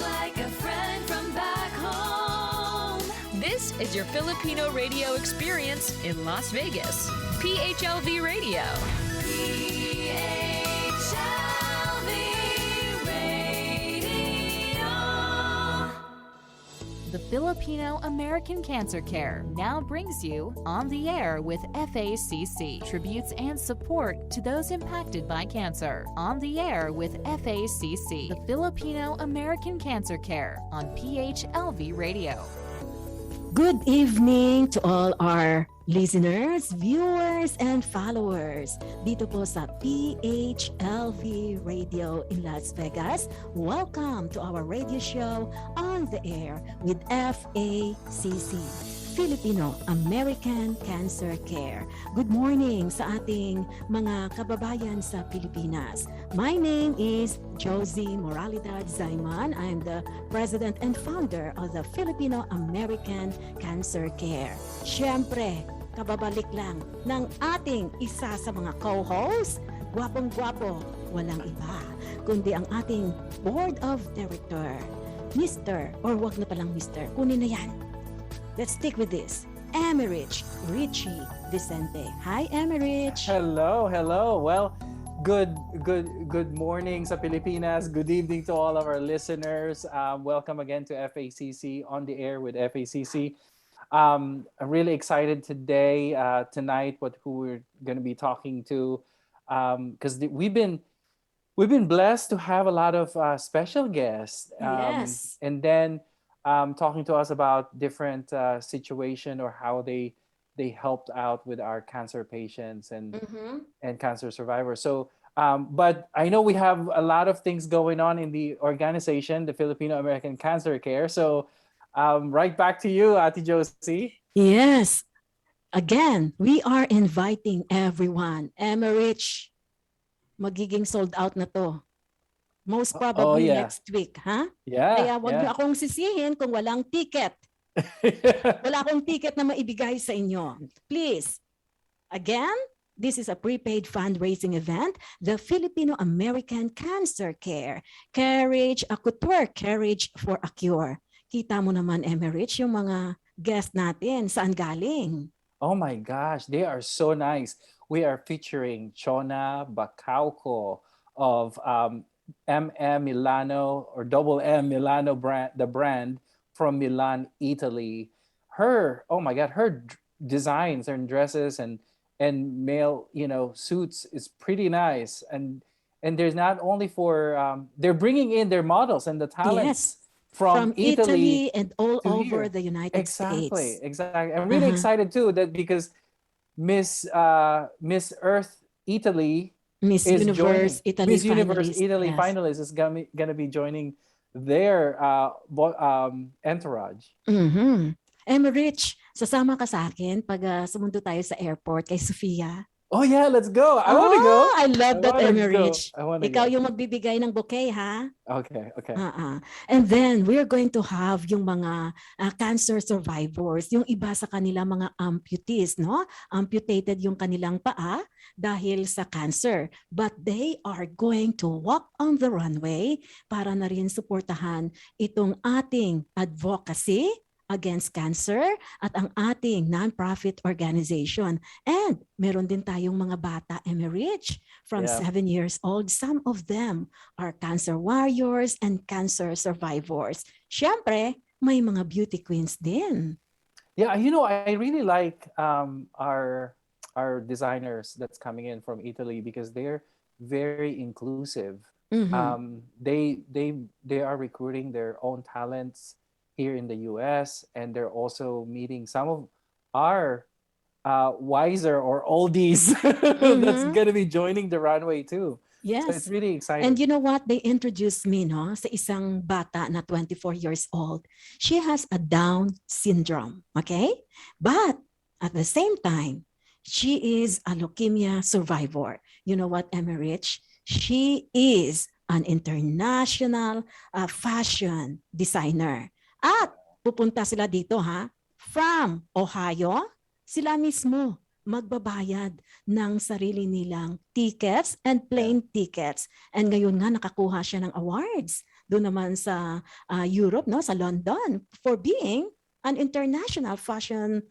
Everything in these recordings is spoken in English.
like a friend from back home. This is your Filipino radio experience in Las Vegas. PHLV Radio. PHLV Radio. The Filipino American Cancer Care now brings you On the Air with FACC. Tributes and support to those impacted by cancer. On the Air with FACC. The Filipino American Cancer Care on PHLV Radio. Good evening to all our listeners, viewers, and followers dito po sa PHLV Radio in Las Vegas. Welcome to our radio show On the Air with FACC, Filipino American Cancer Care. Good morning sa ating mga kababayan sa Pilipinas. My name is Josie Moralidad Zaiman. I'm the president and founder of the Filipino American Cancer Care. Siyempre, kababalik lang ng ating isa sa mga co-hosts, gwapong-gwapo, walang iba, kundi ang ating board of director, Mr. or wag na palang Mr. Kunin na yan. Let's stick with this. Emerich Richie Vicente. Hi, Emerich. Hello. Well, good morning sa Pilipinas. Good evening to all of our listeners. Welcome again to FACC On the Air with FACC. I'm really excited tonight, who we're going to be talking to, because we've been blessed to have a lot of special guests. Yes. And then talking to us about different situation or how they helped out with our cancer patients and cancer survivors. So, but I know we have a lot of things going on in the organization, the Filipino American Cancer Care. So, right back to you, Ate Josie. Yes. Again, we are inviting everyone. Emerich, magiging sold out na to. Most probably next week, ha? Yeah. Kaya wag niyo akong sisihin kung walang ticket. Wala akong ticket na maibigay sa inyo. Please. Again, this is a prepaid fundraising event. The Filipino American Cancer Care. Courage, a couture, courage for a cure. Kita mo naman, Emerich, yung mga guest natin. Saan galing? Oh my gosh, they are so nice. We are featuring Chona Bacauco of MM Milano or Double M Milano brand, the brand from Milan, Italy. Her designs and dresses and male, suits is pretty nice. And there's not only for they're bringing in their models and the talents. Yes. From Italy and all over here. the United States. Exactly. I'm really excited too because Miss Earth Italy Miss Universe Italy finalist is gonna be joining their entourage. Emerich, sasama ka sa akin pag sumundo tayo sa airport kay Sofia. Oh yeah, let's go. I want to go. I love that, Emerich. Ikaw go. yung magbibigay ng bouquet, ha? Okay. And then we're going to have yung mga cancer survivors, yung iba sa kanila mga amputees, no? Amputated yung kanilang paa dahil sa cancer. But they are going to walk on the runway para na rin suportahan itong ating advocacy against cancer at ang ating non-profit organization. And meron din tayong mga bata, Emerich, from 7 years old. Some of them are cancer warriors and cancer survivors. Siyempre, may mga beauty queens din. Yeah, I really like our designers that's coming in from Italy because they're very inclusive. They are recruiting their own talents here in the US, and they're also meeting some of our wiser or oldies that's going to be joining the runway too. Yes. So it's really exciting. And you know what? They introduced me sa isang bata na 24 years old. She has a Down syndrome, okay? But at the same time, she is a leukemia survivor. You know what, Emerich? She is an international fashion designer. At pupunta sila dito from Ohio, sila mismo magbabayad ng sarili nilang tickets and plane tickets. And ngayon nga nakakuha siya ng awards doon naman sa Europe, no, sa London, for being an international fashion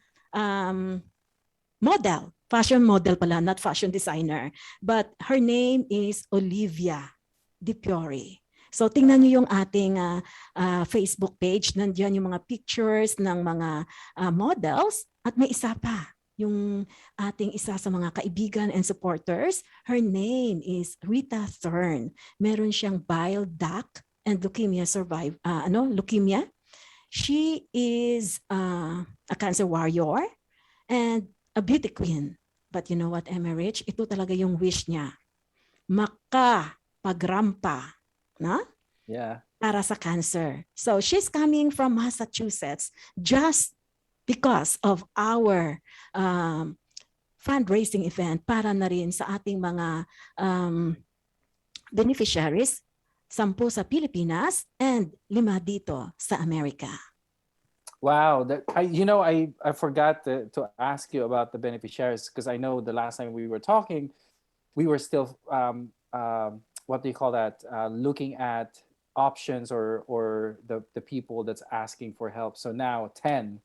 model pala, not fashion designer. But her name is Olivia Di Fiore. So tingnan niyo yung ating Facebook page. Nandiyan yung mga pictures ng mga models. At may isa pa, yung ating isa sa mga kaibigan and supporters. Her name is Rita Thurn. Meron siyang bile duct and leukemia leukemia. She is a cancer warrior and a beauty queen. But you know what, Emerich? Ito talaga yung wish niya. Makapagrampa. No? Yeah. Para sa cancer. So she's coming from Massachusetts just because of our fundraising event para na rin sa ating mga beneficiaries, 10 sa Pilipinas and 5 dito sa Amerika. Wow, I forgot to ask you about the beneficiaries, because I know the last time we were talking, we were still what do you call that? Looking at options or the people that's asking for help. So now 10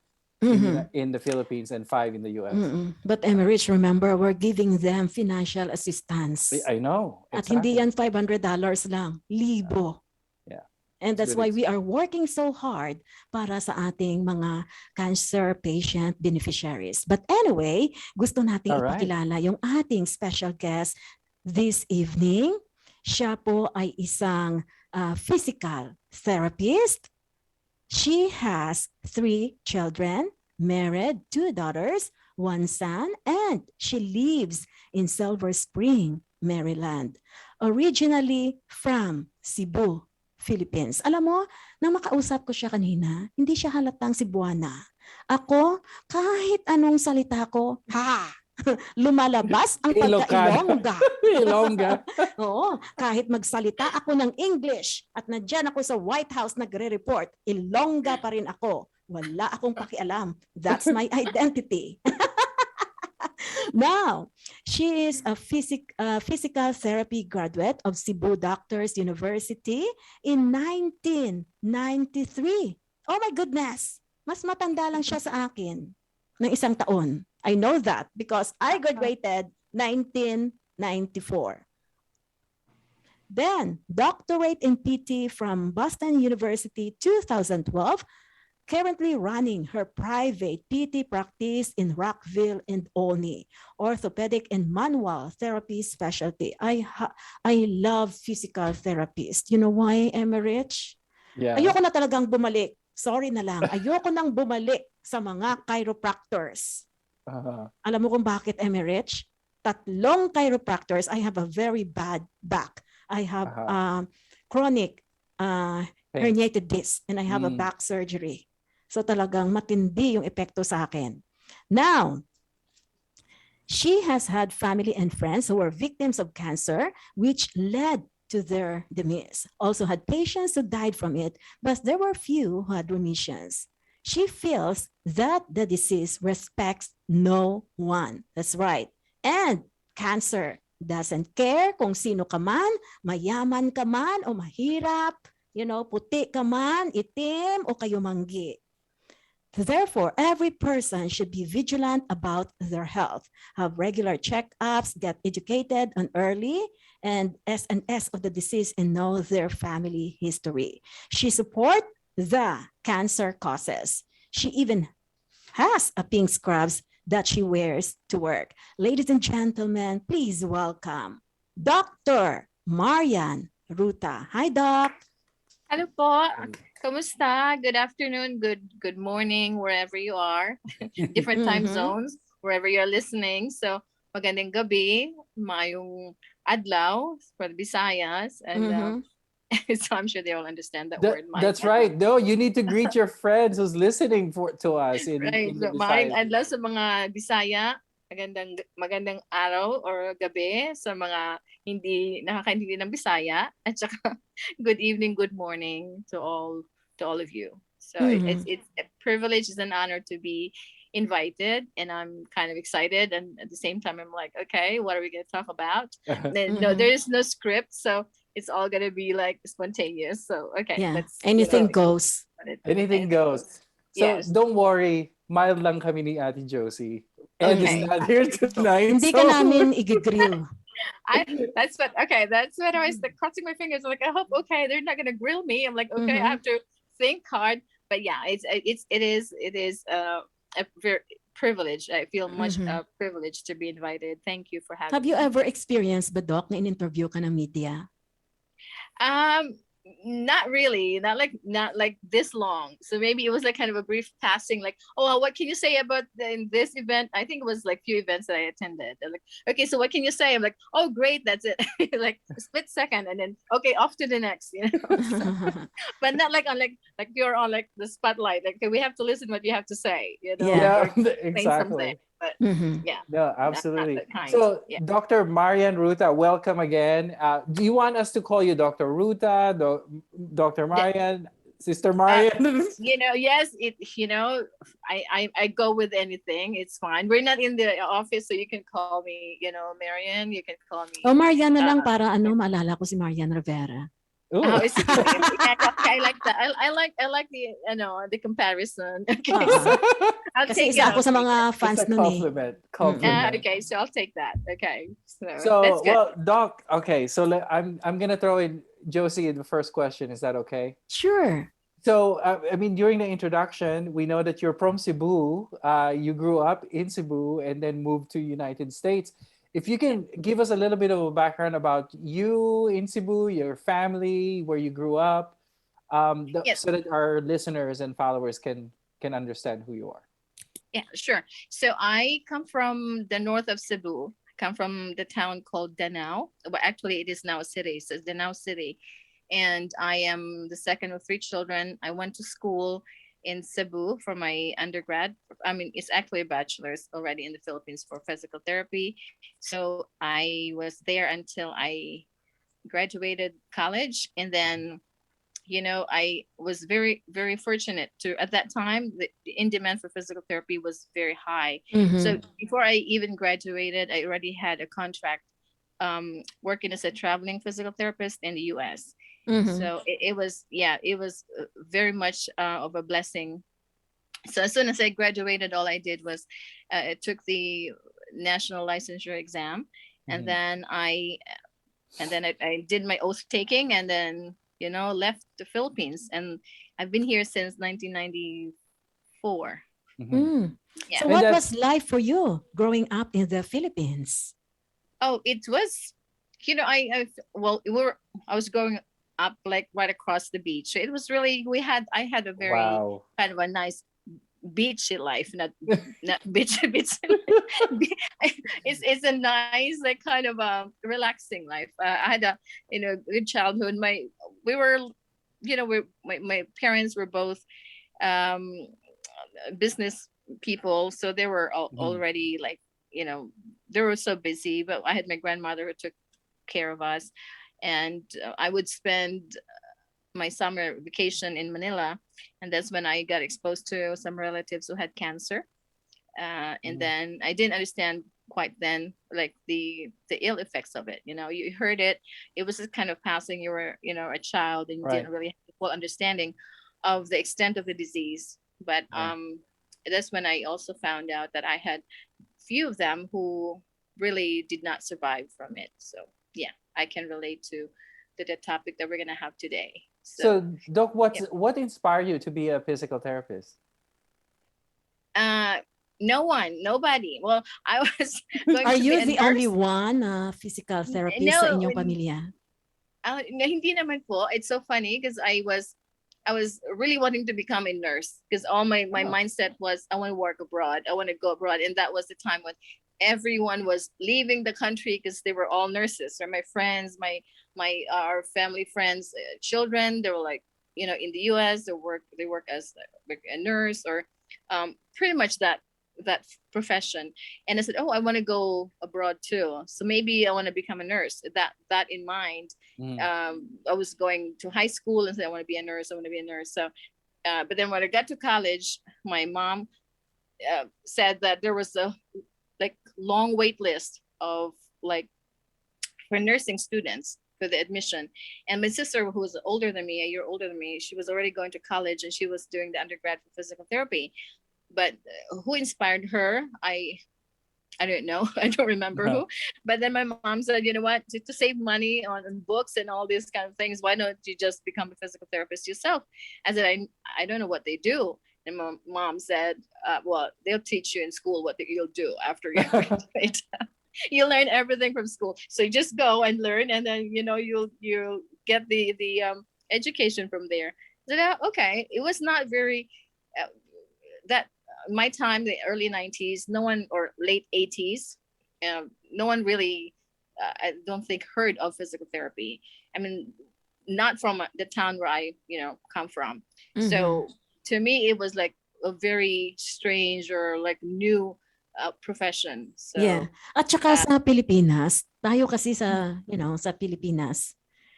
in the Philippines and 5 in the US. But Emerich, remember, we're giving them financial assistance. I know. At hindi yan $500 lang, libo. Yeah. And that's why we are working so hard para sa ating mga cancer patient beneficiaries. But anyway, gusto nating ipakilala yung ating special guest this evening. Siya po ay isang physical therapist. She has 3 children, married, 2 daughters, 1 son, and she lives in Silver Spring, Maryland. Originally from Cebu, Philippines. Alam mo, nang makausap ko siya kanina, hindi siya halatang Cebuana. Ako, kahit anong salita ko, lumalabas ang pagka-Ilongga. Ilongga. Oo, kahit magsalita ako ng English at nandiyan ako sa White House nagre-report, Ilongga pa rin ako. Wala akong pakialam. That's my identity. Now, she is a physical therapy graduate of Cebu Doctors University in 1993. Oh my goodness! Mas matanda lang siya sa akin ng 1 taon. I know that because I graduated 1994. Then, doctorate in PT from Boston University 2012, currently running her private PT practice in Rockville and Olney, orthopedic and manual therapy specialty. I love physical therapists. You know why, Emerich? Yeah. Ayoko na talagang bumalik. Sorry na lang. Ayoko nang bumalik sa mga chiropractors. Alam mo kung bakit, Emerich? 3 chiropractors. I have a very bad back. I have chronic herniated disc and I have a back surgery. So talagang matindi yung epekto sa akin. Now, she has had family and friends who were victims of cancer, which led to their demise. Also had patients who died from it, but there were few who had remissions. She feels that the disease respects no one. That's right. And cancer doesn't care kung sino ka man, mayaman ka man o mahirap, puti ka man, itim o kayo manggi. Therefore, every person should be vigilant about their health, have regular checkups, get educated on early and S of the disease, and know their family history. She supports the cancer causes. She even has a pink scrubs that she wears to work. Ladies and gentlemen, please welcome Dr. Marian Ruta. Hi, Doc. Hello po. Kamusta? Good afternoon, good morning, wherever you are. Different time zones, wherever you're listening. So, magandang gabi, mayong adlaw for the Visayas. And so I'm sure they all understand that word. That's right. No, you need to greet your friends who's listening to us in the Maayong Visayas. adlaw sa mga Bisaya. Magandang araw or gabi sa mga hindi nakakaintindi ng Bisaya, at saka good evening, good morning to all of you. So it's a privilege, it's an honor to be invited, and I'm kind of excited, and at the same time I'm like, okay, what are we going to talk about? No, there is no script, so it's all gonna be like spontaneous. So okay, Yeah, let's anything goes. Anything goes. So Yes. don't worry, mild lang kami ni Ate Josie. Ed is Okay. not here tonight. Hindi ka namin igigrill. That's what I was like crossing my fingers. I'm like, I hope okay, they're not gonna grill me. I'm like, okay, I have to think hard. But yeah, it is a very privilege. I feel much privileged to be invited. Thank you for having Have you me. ever experienced ba, Doc, na in-interview ka ng media? Not really, not like this long. So maybe it was like kind of a brief passing, like, oh, what can you say about in this event? I think it was like few events that I attended. They're like, okay, so what can you say? I'm like, oh, great, that's it. Like split second, and then okay, off to the next, So, but not like on like you're on like the spotlight. Like, okay, we have to listen what you have to say, Yeah. or say exactly. something. But yeah, No, not absolutely. that kind. So, Yeah. Dr. Marian Ruta, welcome again. Do you want us to call you Dr. Ruta, Dr. Marian, Sister Marian? Yes, I go with anything. It's fine. We're not in the office, so you can call me, Marian. You can call me. O Marian na lang para maalala ko si Marian Rivera. Ooh. Oh, it's okay. I like that. I like the the comparison. Okay, so I'll Kasi take isa it. ako sa mga fans It's a nun eh. compliment. Okay, so I'll take that. Okay, so that's So, good. well, Doc, okay, so I'm gonna throw in Josie in the first question. Is that okay? Sure. So, I mean, during the introduction, we know that you're from Cebu. You grew up in Cebu and then moved to United States. If you can give us a little bit of a background about you in Cebu, your family, where you grew up, Yes. so that our listeners and followers can understand who you are. Yeah, sure. So I come from the north of Cebu. I come from the town called Danao. Well, actually, it is now a city. So it's Danao City. And I am the second of three children. I went to school in Cebu for my undergrad. I mean, it's actually a bachelor's already in the Philippines for physical therapy. So I was there until I graduated college. And then I was very, very fortunate to, at that time, the in demand for physical therapy was very high. So before I even graduated, I already had a contract working as a traveling physical therapist in the US. So it was very much of a blessing. So as soon as I graduated, all I did was I took the national licensure exam, and then I did my oath taking, and then left the Philippines, and I've been here since 1994. Yeah. So what was life for you growing up in the Philippines? Oh, it was, I was growing up like right across the beach. So it was really, I had a very kind of a nice beachy life, not beach. It's a nice like kind of a relaxing life. I had a good childhood. My parents were both business people, so they were already like they were so busy. But I had my grandmother who took care of us, and I would spend my summer vacation in Manila, and that's when I got exposed to some relatives who had cancer, and then I didn't understand quite then like the ill effects of it. You heard it was a kind of passing. You were a child, and you didn't really have the full understanding of the extent of the disease. But that's when I also found out that I had few of them who really did not survive from it. So yeah, I can relate to the topic that we're gonna have today. So Doc, what inspired you to be a physical therapist? Nobody. Well, I was going Are to you be a the nurse. only one physical therapist sa inyong pamilya? Hindi naman po. It's so funny because I was really wanting to become a nurse, because all my mindset was I want to work abroad. I want to go abroad. And that was the time when everyone was leaving the country because they were all nurses, or my friends, our family friends, children, they were like, in the US, they work as a nurse, or pretty much that profession. And I said, oh, I want to go abroad too. So maybe I want to become a nurse. That in mind, I was going to high school and said, I want to be a nurse. So, but then when I got to college, my mom said that there was a like long wait list of like for nursing students, for the admission. And my sister, who was older than me, a year older than me, she was already going to college and she was doing the undergrad for physical therapy. But who inspired her? I don't know. I don't remember who. But then my mom said, you know what, to save money on books and all these kind of things, why don't you just become a physical therapist yourself? I said, I don't know what they do. And my mom said, well, they'll teach you in school what you'll do after you graduate. You learn everything from school. So you just go and learn, and then, you'll get the education from there. So that, okay, it was not very, that my time, the early 90s, no one, or late 80s, no one really, I don't think, heard of physical therapy. I mean, not from the town where I, come from. So to me, it was like a very strange or like new profession. So, Yeah. At saka sa Pilipinas, tayo kasi sa Pilipinas,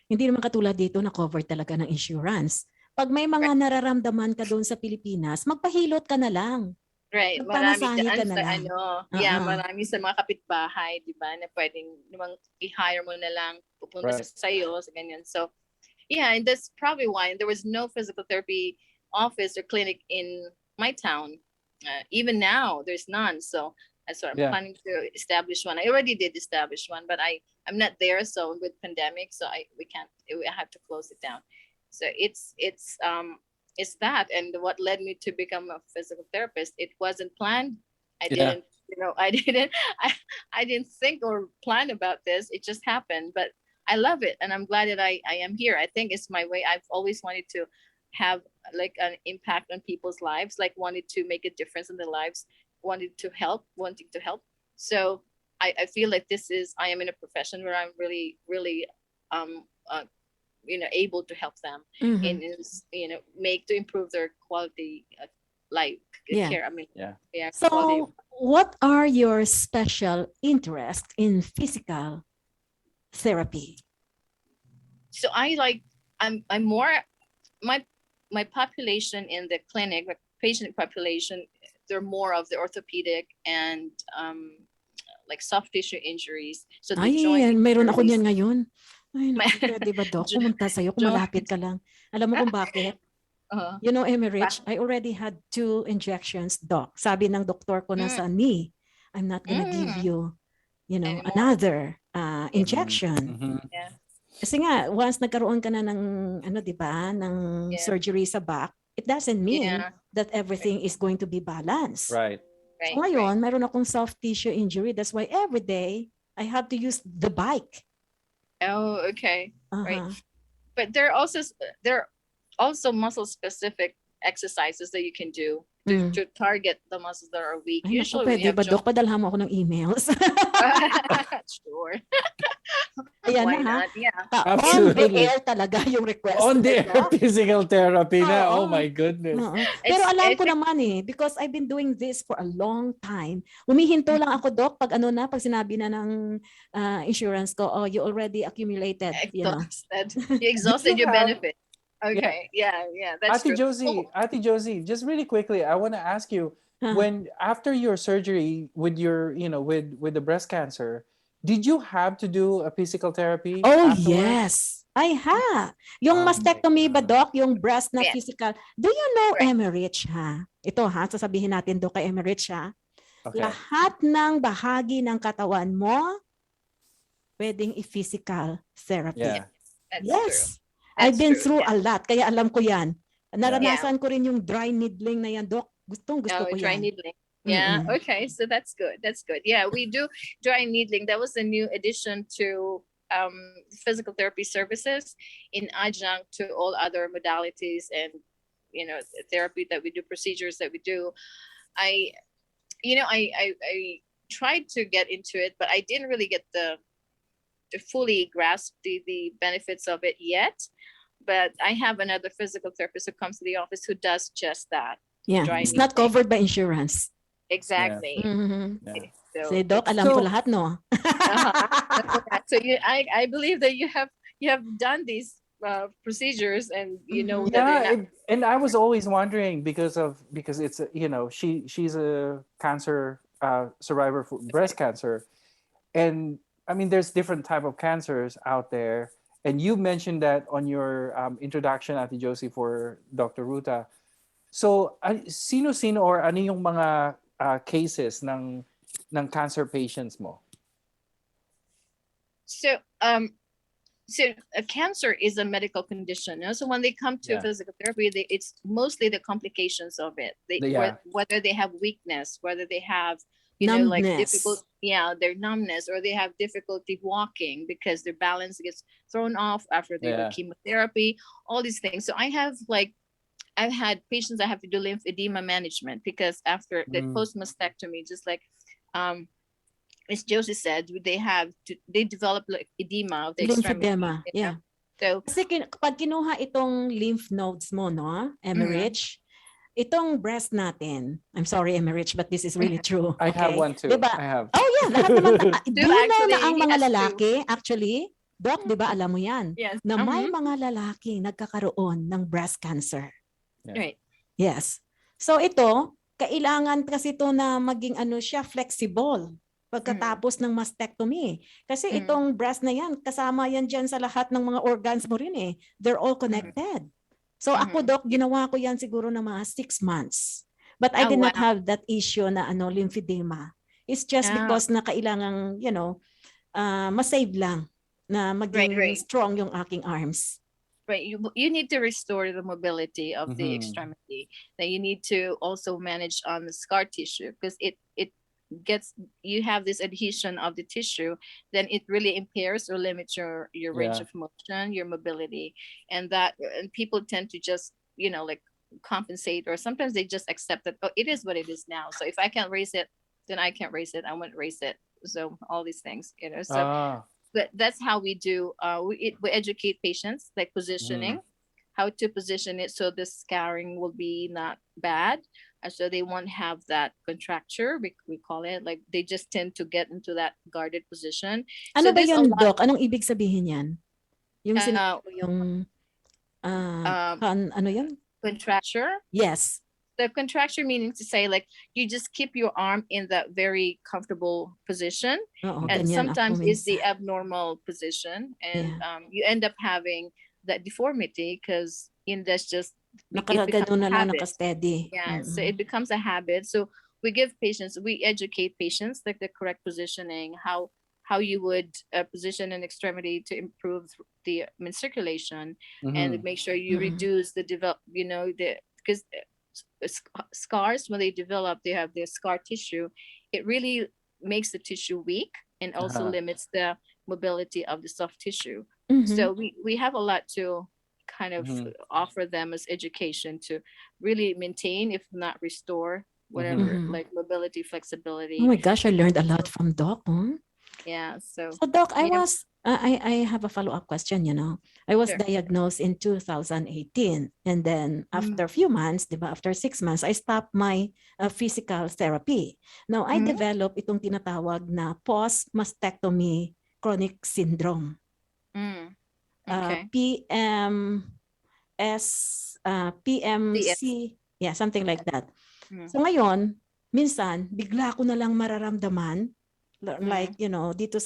hindi naman katulad dito na cover talaga ng insurance. Pag may mga nararamdaman ka doon sa Pilipinas, magpahilot ka na lang. right, marami Magpamasahe ka dyan na sa lang. yeah, marami sa mga kapitbahay, di ba, na pwedeng namang i-hire mo na lang, pupunta Right. sa sayo, sa ganyan. So, yeah, and that's probably why there was no physical therapy office or clinic in my town. Even now, there's none. So that's what I'm Yeah. planning to establish one. I already did establish one, but I'm not there. So with pandemic, so I have to close it down. So it's that, and what led me to become a physical therapist. It wasn't planned. I Yeah. didn't, I didn't, I didn't think or plan about this. It just happened, but I love it, and I'm glad that I am here. I think it's my way. I've always wanted to have like an impact on people's lives, like wanted to make a difference in their lives, wanting to help. So I feel like I am in a profession where I'm really, really, able to help them in, make to improve their quality of life Yeah. care. I mean, Yeah. quality of, So, what are your special interests in physical therapy? so I'm more, my population in the clinic, my patient population, they're more of the orthopedic and like soft tissue injuries. So the Ay, joint mayroon ako injuries, niyan ngayon. Ay, My- naku, pwede ba, Doc? Pumunta sa'yo kung Joint. malapit ka lang. Alam mo kung bakit? You know, Emerich, I already had 2 injections, Doc. Sabi ng doktor ko na sa knee, I'm not gonna give you, Anymore. another injection. Mhm. Yeah. Kasi nga, once nagkaroon ka na ng, di ba, ng Yeah. surgery sa back, it doesn't mean Yeah. that everything is going to be balanced. Right. Right, So ngayon, mayroon akong soft tissue injury. That's why every day, I have to use the bike. Oh, okay. Right. Uh-huh. But there are also muscle specific exercises that you can do to target the muscles that are weak. Ay, naku, Usually we pwede have ba, Doc? Padalhan mo ako ng emails. Sure. Ayan Why na, ha? not? Yeah. On the Absolutely. air talaga yung request. On the ko, air Doc. physical therapy na. Oo. Oh my goodness. Oo. Pero It's- alam I ko think- naman because I've been doing this for a long time. Humihinto lang ako, Doc, pag pag sinabi na ng insurance ko, oh, you already accumulated, You exhausted your have- benefit. Okay. Yeah. That's Ate true. Josie, just really quickly, I want to ask you, Huh. when after your surgery with your, with the breast cancer, did you have to do a physical therapy Oh, afterwards? yes. I have. Yung Oh my mastectomy ba, God. Doc? Yung breast na Yeah. physical. Do you know, Right. Emerich, ha? Ito, ha? Sasabihin natin do kay Emerich, ha? Okay. Lahat ng bahagi ng katawan mo, pwedeng i-physical therapy. Yeah. That's Yes. true. I've That's been true, through yeah. a lot, kaya alam ko yan. Naranasan ko rin yung dry needling na yan, Doc. Gusto ko Dry yan. needling. Yeah. Mm-mm. Okay. So that's good. That's good. Yeah, we do dry needling. That was a new addition to physical therapy services in adjunct to all other modalities and therapy that we do, procedures that we do. I tried to get into it, but I didn't really get to fully grasp the benefits of it yet. But I have another physical therapist who comes to the office who does just that. Yeah, Dry it's not needling. covered by insurance. Exactly. Mhm. Yeah. So, Say, Doc, alam ko So- lahat, no? so I believe that you have done these procedures, and you know that they're Yeah, not, and I was always wondering because it's she's a cancer survivor for breast cancer, and I mean there's different type of cancers out there, And you mentioned that on your introduction, Ate Josie, for Dr. Ruta. So, sino-sino or ano yung mga cases ng cancer patients mo? So, cancer is a medical condition. So when they come to Yeah. physical therapy, it's mostly the complications of it. Whether they have weakness, whether they have, like difficult, their numbness, or they have difficulty walking because their balance gets thrown off after they do chemotherapy, all these things. So I've had patients that have to do lymphedema management because after the post-mastectomy, just like Miss Josie said, they develop like edema of the extremity. Lymphedema, yeah. So, kasi pag kinuha itong lymph nodes mo, no, Emerich, itong breast natin, I'm sorry, Emerich, but this is really true. I have one too. Diba? I have. Oh yeah, lahat naman. Do you know na ang mga He has lalaki, actually, Doc, di ba alam mo yan? yes. Na may mga lalaki nagkakaroon ng breast cancer. Right. Yes. So ito, kailangan kasi ito na maging flexible pagkatapos ng mastectomy. Kasi itong breast na yan, kasama yan dyan sa lahat ng mga organs mo rin eh. They're all connected. So ako, Doc, ginawa ko yan siguro ng mga 6 months. But I did not have that issue na lymphedema. It's just because na kailangang, masave lang na maging strong yung aking arms. Right. You need to restore the mobility of the extremity. Then you need to also manage on the scar tissue because it you have this adhesion of the tissue, then it really impairs or limits your range of motion, your mobility, and people tend to just like compensate, or sometimes they just accept that it is what it is now. So if I can't raise it, then I can't raise it. I won't raise it. So all these things, so. But that's how we do. We educate patients, like positioning, how to position it so the scarring will be not bad, so they won't have that contracture. We call it, like they just tend to get into that guarded position. Ano ba yun, Doc? Anong ibig sabihin yan? Yung ano yun? Contracture. Yes. The contracture meaning to say, like, you just keep your arm in that very comfortable position, and sometimes it's the abnormal position, and you end up having that deformity because that's just Nakagano na lang naka-steady. Yeah, so it becomes a habit. So we educate patients like the correct positioning, how you would position an extremity to improve the circulation, and make sure you reduce the because scars, when they develop, they have their scar tissue. It really makes the tissue weak and also limits the mobility of the soft tissue. So we have a lot to kind of offer them as education to really maintain, if not restore, whatever, like mobility, flexibility. Oh my gosh, I learned a lot from Doc. Yeah. So Doc, I have a follow-up question, I was diagnosed in 2018, and then after a few months, after 6 months, I stopped my physical therapy. Now, I developed itong tinatawag na post-mastectomy chronic syndrome. PMC, something like that. So ngayon, minsan, bigla ko na lang mararamdaman, like, dito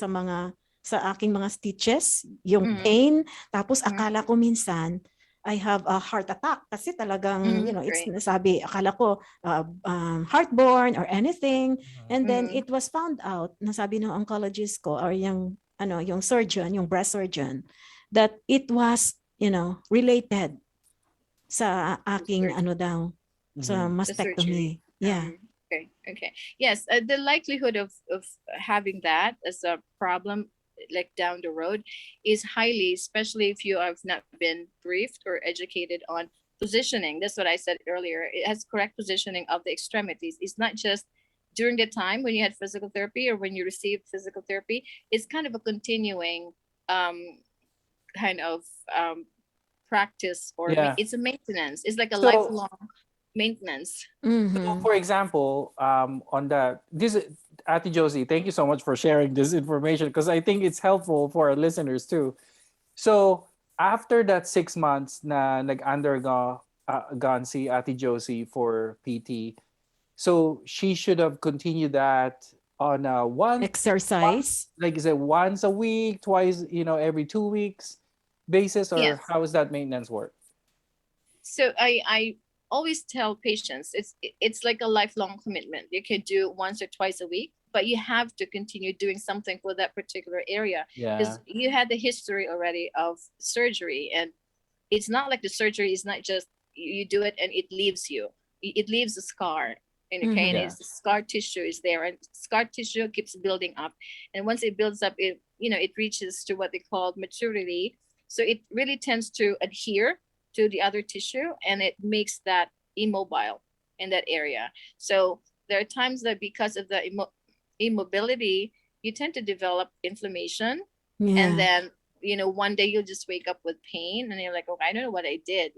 sa aking mga stitches, yung pain. Tapos akala ko minsan, I have a heart attack kasi talagang, it's nasabi, akala ko heartburn or anything. And then it was found out, nasabi ng oncologist ko or yung surgeon, yung breast surgeon, that it was, related sa aking sa mastectomy. Yeah. Okay. Yes, the likelihood of having that as a problem like down the road is highly, especially if you have not been briefed or educated on positioning. That's what I said earlier. It has correct positioning of the extremities. It's not just during the time when you had physical therapy or when you received physical therapy. It's kind of a continuing practice, or it's a maintenance. It's like a lifelong maintenance. So for example, on that, Ate Josie, thank you so much for sharing this information, because I think it's helpful for our listeners too. So after that 6 months na nag-undergo gone si Ate Josie for PT, so she should have continued that on exercise, like is it once a week, twice, every 2 weeks? basis, or Yes. how does that maintenance work? So I always tell patients it's like a lifelong commitment. You can do once or twice a week, but you have to continue doing something for that particular area Yeah. because you had the history already of surgery, and it's not like the surgery is not just you do it and it leaves you. It leaves a scar. And okay, and Yeah. it's scar tissue is there, and scar tissue keeps building up, and once it builds up, it reaches to what they call maturity. So it really tends to adhere to the other tissue, and it makes that immobile in that area. So there are times that because of the immobility, you tend to develop inflammation, and Yeah. then one day you'll just wake up with pain, and you're like, okay, I don't know what I did.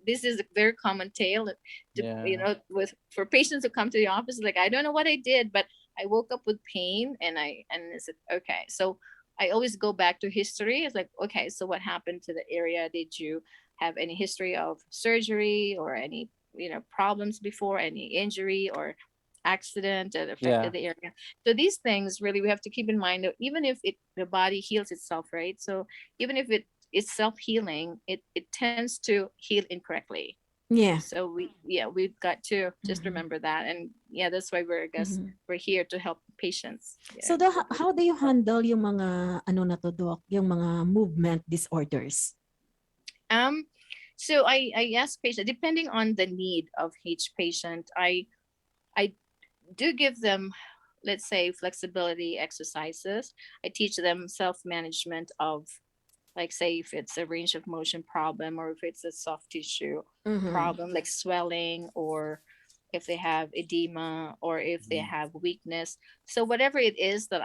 This is a very common tale Yeah. with for patients who come to the office, like, I don't know what I did, but I woke up with pain, and I said, okay. So I always go back to history. It's like, okay, so what happened to the area? Did you have any history of surgery or any problems before, any injury or accident that Yeah. affected the area? So these things really we have to keep in mind that even if the body heals itself, right? So even if it is self-healing, it tends to heal incorrectly. Yeah. So we've got to just Mhm. remember that. And yeah, that's why I guess Mhm. we're here to help patients. So Yeah. how do you handle yung mga ano na to, Doc, yung mga movement disorders? um so I ask patients depending on the need of each patient. I do give them, let's say, flexibility exercises. I teach them self-management of, like, say if it's a range of motion problem, or if it's a soft tissue Mhm. problem like swelling, or if they have edema, or if they Mhm. have weakness. So whatever it is that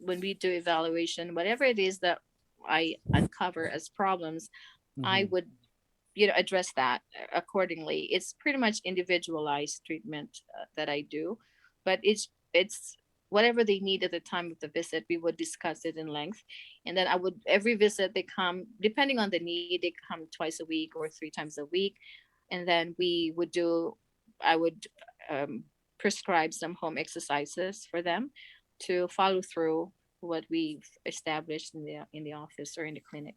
when we do evaluation, whatever it is that I uncover as problems, I Mhm. would address that accordingly. It's pretty much individualized treatment that I do, but it's whatever they need at the time of the visit. We would discuss it in length, and then I would every visit they come, depending on the need, they come twice a week or three times a week, and then I would um, prescribe some home exercises for them to follow through what we've established in the office or in the clinic.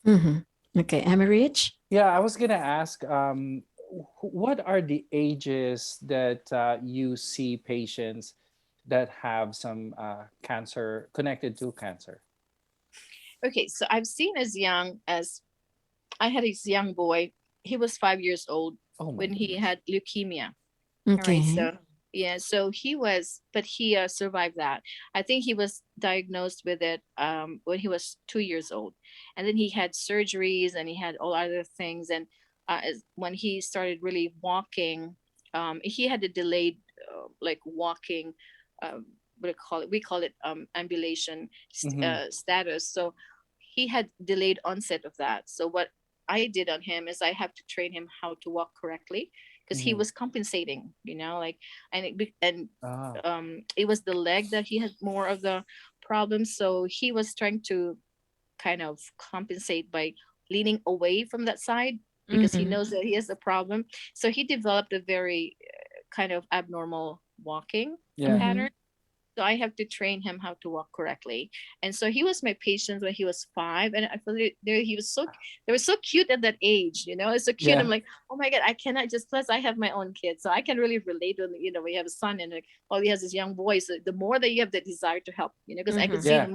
Mhm. Okay, Emerich? Yeah, I was gonna ask, what are the ages that you see patients that have some cancer connected to cancer? Okay, so I've seen as young as I had this young boy. He was 5 years old Oh my when he goodness. had leukemia. All right, Okay. so yeah, so but he survived that. I think he was diagnosed with it when he was 2 years old, and then he had surgeries and he had all other things. And when he started really walking, he had a delayed like walking. What do you call it? We call it ambulation Mm-hmm. status. So he had delayed onset of that. So what I did on him is I have to train him how to walk correctly, because he Mm-hmm. was compensating, like, and Ah. it was the leg that he had more of the problem. So he was trying to kind of compensate by leaning away from that side because he Mhm. knows that he has a problem. So he developed a very kind of abnormal walking Yeah. pattern. Mhm. So I have to train him how to walk correctly. And so he was my patient when he was 5, and I feel he was they were so cute at that age. It's so cute. I'm Yeah. like, oh my god, I cannot just. Plus, I have my own kids, so I can really relate when we have a son, and like all he has is young boys. So the more that you have the desire to help, because I could Mhm. see Yeah.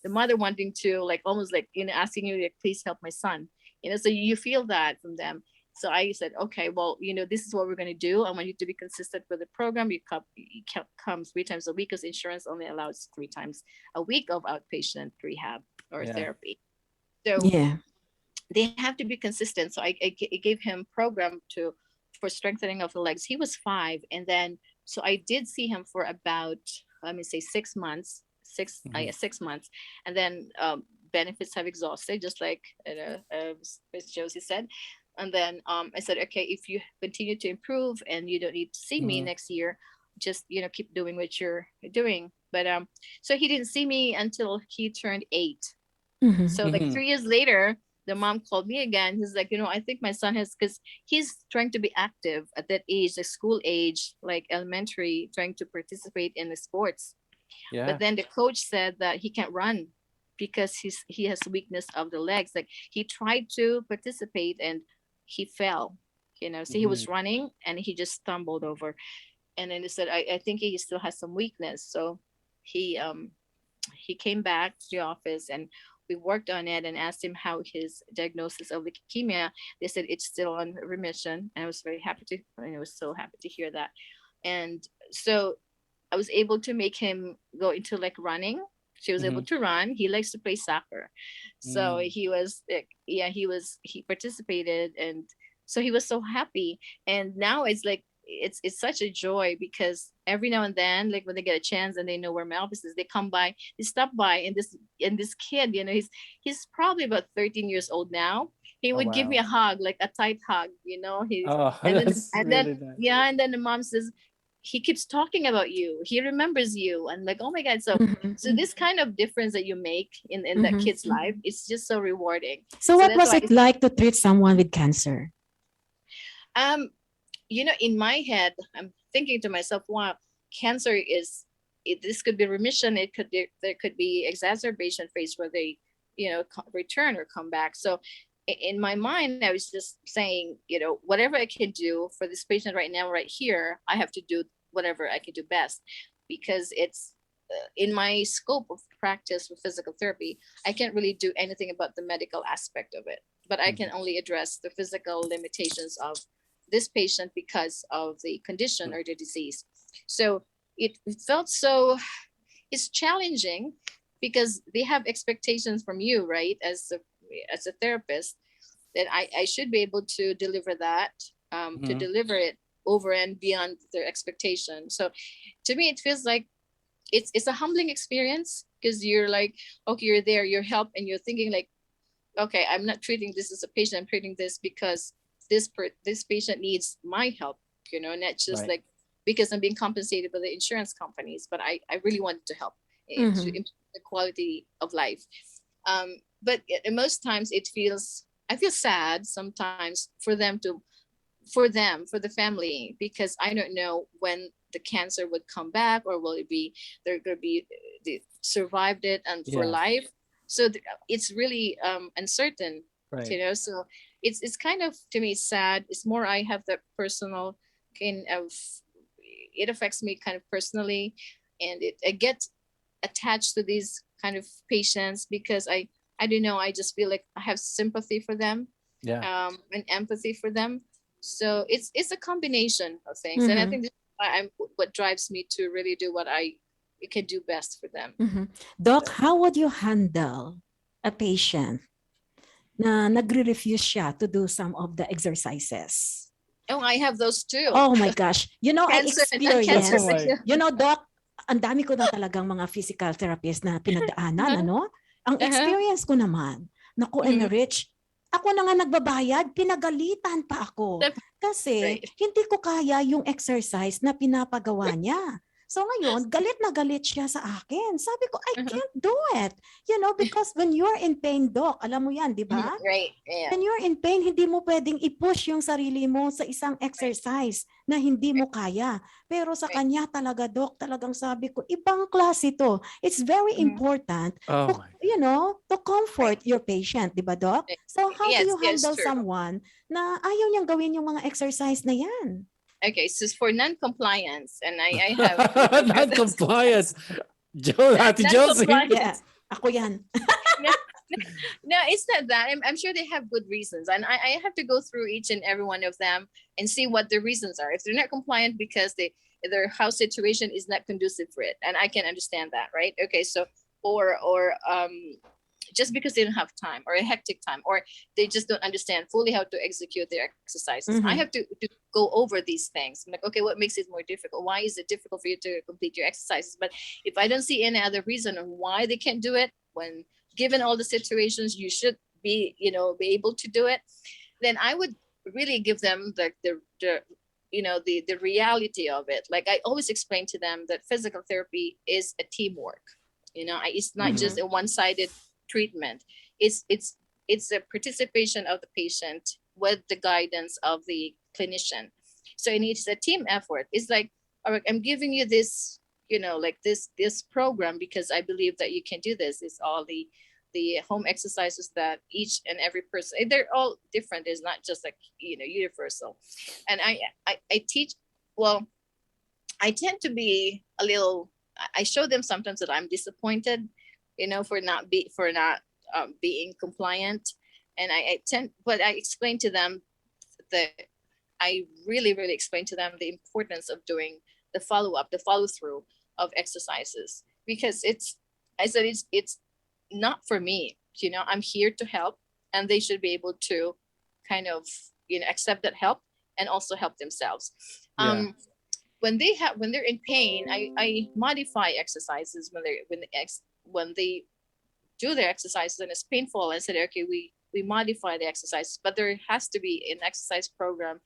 the mother wanting to, like, almost like, asking you, like, please help my son. So you feel that from them. So I said, okay, well, this is what we're going to do. I want you to be consistent with the program. You come 3 times a week, because insurance only allows 3 times a week of outpatient rehab or Yeah. therapy. So Yeah. they have to be consistent. So I gave him program for strengthening of the legs. He was 5, and then so I did see him for about, let me say, 6 months, Mm-hmm. 6 months, and then benefits have exhausted, just like Ms. Josie said. And then I said, okay, if you continue to improve and you don't need to see me Mm-hmm. next year, just keep doing what you're doing. But so he didn't see me until he turned 8. Mhm. So like Mm-hmm. 3 years later, the mom called me again. He's like, I think my son has, because he's trying to be active at that age, the school age, like elementary, trying to participate in the sports. Yeah. But then the coach said that he can't run because he has weakness of the legs. Like he tried to participate and he fell. So he was running and he just stumbled over. And then he said, I think he still has some weakness. So he came back to the office and we worked on it and asked him how his diagnosis of leukemia. They said it's still on remission, and I was very happy to. I was so happy to hear that. And so I was able to make him go into like running. She was able to run. He likes to play soccer, so he was he participated, and so he was so happy. And now it's like it's such a joy because every now and then, like when they get a chance and they know where my office is, they come by, they stop by, and this kid, he's probably about 13 years old now. He would give me a hug, like a tight hug, He's and then That's and really then nice. yeah, and then the mom says he keeps talking about you. He remembers you, and like, oh my God. So this kind of difference that you make in that kid's life, it's just so rewarding. So what that's was why it like to treat someone with cancer? In my head, I'm thinking to myself, wow, cancer this could be remission. There could be exacerbation phase where they, return or come back. So in my mind, I was just saying, whatever I can do for this patient right now, right here, I have to do whatever I can do best, because it's in my scope of practice with physical therapy. I can't really do anything about the medical aspect of it, but I can only address the physical limitations of this patient because of the condition or the disease. So it felt it's challenging because they have expectations from you, right? As a therapist, that I should be able to deliver that, to deliver it over and beyond their expectation. So to me, it feels like it's a humbling experience, because you're like, okay, you're there, you're help, and you're thinking like, okay, I'm not treating this as a patient, I'm treating this because this patient needs my help, not just like because I'm being compensated by the insurance companies, but I really wanted to help to improve the quality of life. But most times I feel sad sometimes for the family, because I don't know when the cancer would come back, or will it be they're going to be they survived it and for life. So it's really uncertain, so it's kind of, to me, sad. It's more, I have that personal kind of, it affects me kind of personally, and I get attached to these kind of patients because I don't know, I just feel like I have sympathy for them, and empathy for them. So it's a combination of things, and I think this is why what drives me to really do what I can do best for them. Doc, how would you handle a patient na nagre-refuse siya to do some of the exercises? Oh, I have those too. Oh my gosh. I Cancer and non-cancer experienced. Doc, ang dami ko na talagang mga physical therapists na pinagdaanan, ano? Ang experience ko naman, naku, Rich, ako na nga nagbabayad, pinagalitan pa ako. Kasi hindi ko kaya yung exercise na pinapagawa niya. So ngayon, galit na galit siya sa akin. Sabi ko, I can't do it. Because when you're in pain, Doc, alam mo yan, di ba? Right. Yeah. When you're in pain, hindi mo pwedeng i-push yung sarili mo sa isang exercise na hindi mo kaya. Pero sa kanya talaga, Doc, talagang sabi ko, ibang klase to. It's very important to comfort your patient, di ba, Doc? So how do you handle someone na ayaw niyang gawin yung mga exercise na yan? Okay, so for non-compliance, and I have non-compliance. Ate Josie. Yeah, ako yan. No, it's not that. I'm sure they have good reasons, and I have to go through each and every one of them and see what the reasons are. If they're not compliant because their house situation is not conducive for it, and I can understand that, right? Okay, so or just because they don't have time, or a hectic time, or they just don't understand fully how to execute their exercises. I have to go over these things. I'm like, okay, what makes it more difficult? Why is it difficult for you to complete your exercises? But if I don't see any other reason on why they can't do it, when given all the situations you should be able to do it, then I would really give them the reality of it. Like I always explain to them that physical therapy is a teamwork. It's not just a one-sided treatment. It's a participation of the patient with the guidance of the clinician. So it's a team effort. It's like, all right, I'm giving you this, like this program because I believe that you can do this. It's all the the home exercises that each and every person, they're all different. It's not just like, universal. And I teach, well, I tend to be a little, I show them sometimes that I'm disappointed, for not being compliant. And but I explain to them that I really, really explain to them the importance of doing the follow up, the follow through of exercises, because I said, it's not for me. I'm here to help, and they should be able to kind of, accept that help and also help themselves. Yeah. When they're in pain, I modify exercises when they do their exercises and it's painful. I said, okay, we modify the exercises, but there has to be an exercise program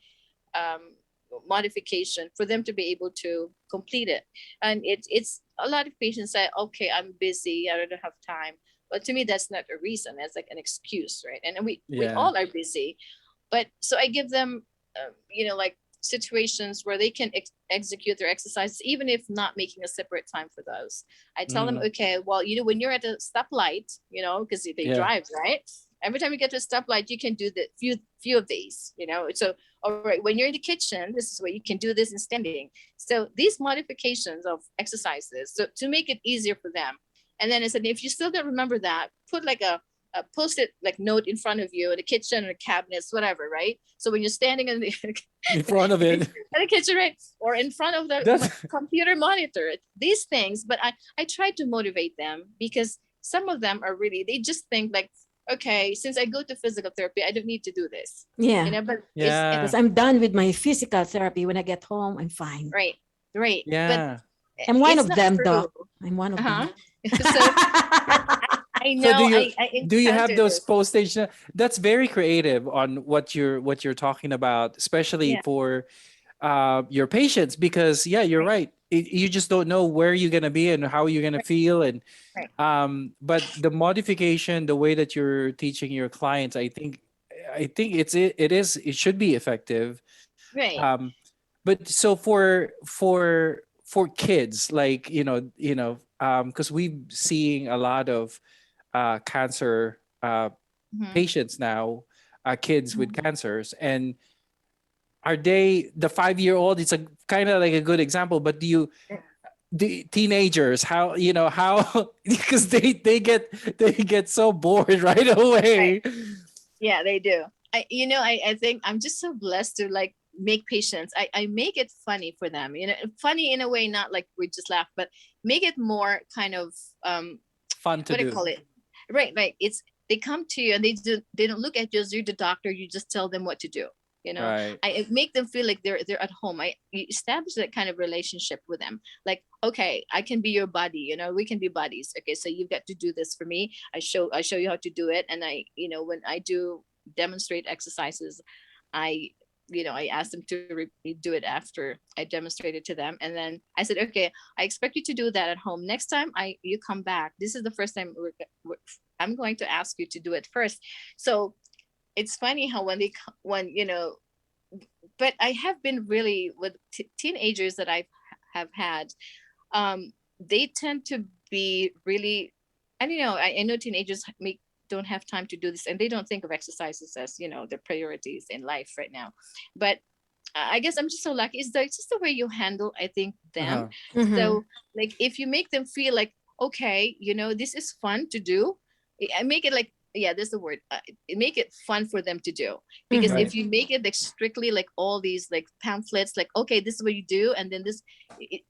modification for them to be able to complete it. And it's a lot of patients say, okay, I'm busy, I don't have time. But to me, that's not a reason. That's like an excuse, right? And we Yeah. all are busy. But so I give them, like situations where they can execute their exercises, even if not making a separate time for those. I tell them, okay, well, when you're at a stoplight, because they Yeah. drive, right? Every time you get to a stoplight, you can do the few of these, So, all right, when you're in the kitchen, this is where you can do this in standing. So these modifications of exercises, so to make it easier for them. And then I said, if you still don't remember that, put like a post-it like note in front of you in the kitchen or the cabinets, whatever, right? So when you're standing in the In front of it. in the kitchen, right, or in front of the computer monitor, these things. But I try to motivate them, because some of them are really, they just think like, okay, since I go to physical therapy, I don't need to do this. Yeah. But Yeah. Because I'm done with my physical therapy. When I get home, I'm fine. right. Yeah. But I'm one it's of not them, true. Doc. I'm one of Uh-huh. them. So I So know do you have encounter those this. postage? That's very creative on what you're talking about, especially Yeah. for your patients, because yeah, you're right. You just don't know where you're gonna be and how you're gonna feel, and Right. but the modification, the way that you're teaching your clients, I think it should be effective. Right. Um, but so for kids, like because we've seeing a lot of cancer Mhm. patients now, kids with Mhm. cancers, and are they the 5-year-old? It's a kind of like a good example, but the teenagers, how because they get so bored right Right. away. Yeah, they do. I think I'm just so blessed to like make patients. I make it funny for them, funny in a way, not like we just laugh, but make it more kind of Fun to what do you do. call it? Right. It's, they come to you and they don't look at you as you're the doctor. You just tell them what to do. Right. I make them feel like they're at home. You establish that kind of relationship with them. Like, okay, I can be your buddy. We can be buddies. Okay, so you've got to do this for me. I show you how to do it, and when I do demonstrate exercises, I I ask them to do it after I demonstrated to them, and then I said, okay, I expect you to do that at home. Next time you come back, this is the first time I'm going to ask you to do it first. So it's funny how when but I have been really with teenagers that I have had, they tend to be really, I don't know, I know teenagers don't have time to do this, and they don't think of exercises as their priorities in life right now. But I guess I'm just so lucky. It's just the way you handle, I think, them. Uh-huh. So like if you make them feel like, okay, this is fun to do, I make it like, yeah, that's the word. Make it fun for them to do. Because Right. if you make it like strictly like all these like pamphlets, like, okay, this is what you do, and then this,